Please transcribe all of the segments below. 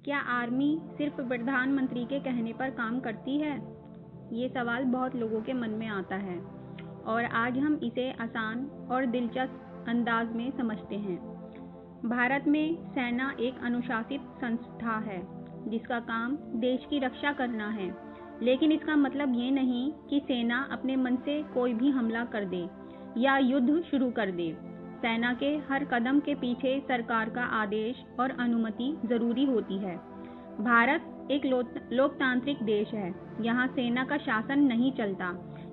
क्या आर्मी सिर्फ प्रधानमंत्री के कहने पर काम करती है? ये सवाल बहुत लोगों के मन में आता है और आज हम इसे आसान और दिलचस्प अंदाज में समझते हैं। भारत में सेना एक अनुशासित संस्था है जिसका काम देश की रक्षा करना है, लेकिन इसका मतलब ये नहीं कि सेना अपने मन से कोई भी हमला कर दे या युद्ध शुरू कर दे। सेना के हर कदम के पीछे सरकार का आदेश और अनुमति जरूरी होती है। भारत एक लोकतांत्रिक देश है। यहाँ सेना का शासन नहीं चलता।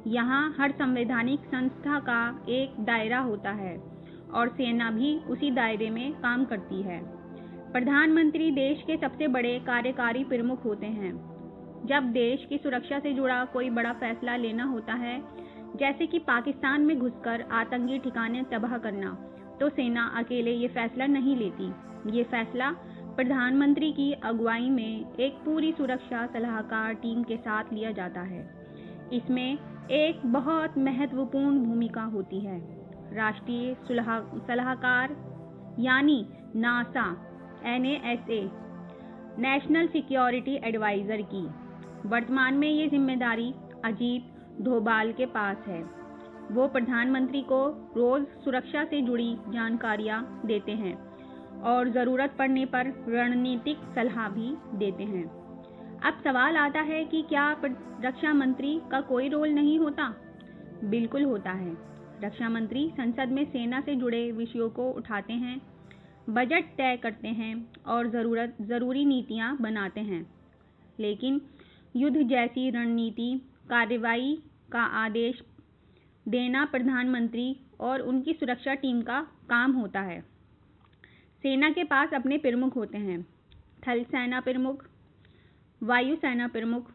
यहाँ हर संवैधानिक संस्था का एक दायरा होता है और सेना भी उसी दायरे में काम करती है। प्रधानमंत्री देश के सबसे बड़े कार्यकारी प्रमुख होते हैं। जब देश की सुरक्षा से जुड़ा कोई बड़ा फैसला लेना होता है, जैसे कि पाकिस्तान में घुसकर आतंकी ठिकाने तबाह करना, तो सेना अकेले ये फैसला नहीं लेती। ये फैसला प्रधानमंत्री की अगुवाई में एक पूरी सुरक्षा सलाहकार टीम के साथ लिया जाता है। इसमें एक बहुत महत्वपूर्ण भूमिका होती है राष्ट्रीय सलाहकार यानी NASA NASA national security adviser की। वर्तमान में ये जिम्मेदारी अजीत डोभाल के पास है। वो प्रधानमंत्री को रोज सुरक्षा से जुड़ी जानकारियां देते हैं और ज़रूरत पड़ने पर रणनीतिक सलाह भी देते हैं। अब सवाल आता है कि क्या रक्षा मंत्री का कोई रोल नहीं होता? बिल्कुल होता है। रक्षा मंत्री संसद में सेना से जुड़े विषयों को उठाते हैं, बजट तय करते हैं और ज़रूरी नीतियां बनाते हैं। लेकिन युद्ध जैसी रणनीति कार्रवाई का आदेश देना प्रधानमंत्री और उनकी सुरक्षा टीम का काम होता है। सेना के पास अपने प्रमुख होते हैं, थल सेना प्रमुख, वायु सेना प्रमुख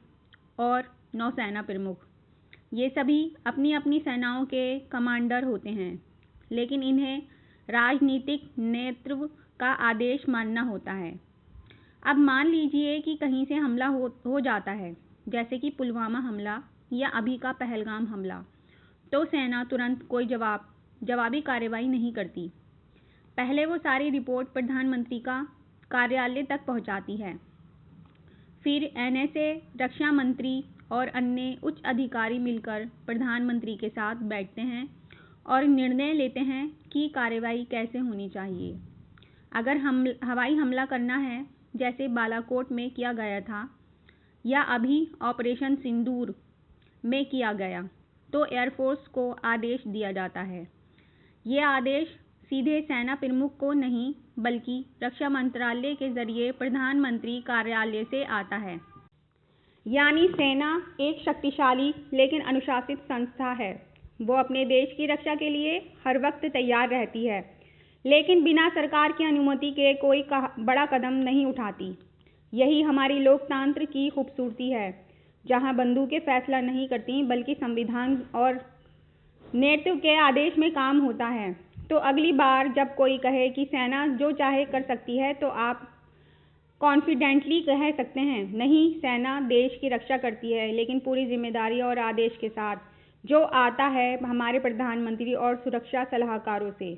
और नौसेना प्रमुख। ये सभी अपनी अपनी सेनाओं के कमांडर होते हैं, लेकिन इन्हें राजनीतिक नेतृत्व का आदेश मानना होता है। अब मान लीजिए कि कहीं से हमला हो जाता है, जैसे कि पुलवामा हमला या अभी का पहलगाम हमला, तो सेना तुरंत कोई जवाबी कार्रवाई नहीं करती। पहले वो सारी रिपोर्ट प्रधानमंत्री का कार्यालय तक पहुंचाती है। फिर NSA, रक्षा मंत्री और अन्य उच्च अधिकारी मिलकर प्रधानमंत्री के साथ बैठते हैं और निर्णय लेते हैं कि कार्रवाई कैसे होनी चाहिए। अगर हवाई हमला करना है, जैसे बालाकोट में किया गया था या अभी ऑपरेशन सिंदूर में किया गया, तो एयरफोर्स को आदेश दिया जाता है। ये आदेश सीधे सेना प्रमुख को नहीं, बल्कि रक्षा मंत्रालय के जरिए प्रधानमंत्री कार्यालय से आता है। यानी सेना एक शक्तिशाली लेकिन अनुशासित संस्था है। वो अपने देश की रक्षा के लिए हर वक्त तैयार रहती है, लेकिन बिना सरकार की अनुमति के कोई बड़ा कदम नहीं उठाती। यही हमारी लोकतंत्र की खूबसूरती है, जहां बंदूकें फैसला नहीं करती, बल्कि संविधान और नेतृत्व के आदेश में काम होता है। तो अगली बार जब कोई कहे कि सेना जो चाहे कर सकती है, तो आप कॉन्फिडेंटली कह सकते हैं, नहीं, सेना देश की रक्षा करती है, लेकिन पूरी जिम्मेदारी और आदेश के साथ, जो आता है हमारे प्रधानमंत्री और सुरक्षा सलाहकारों से।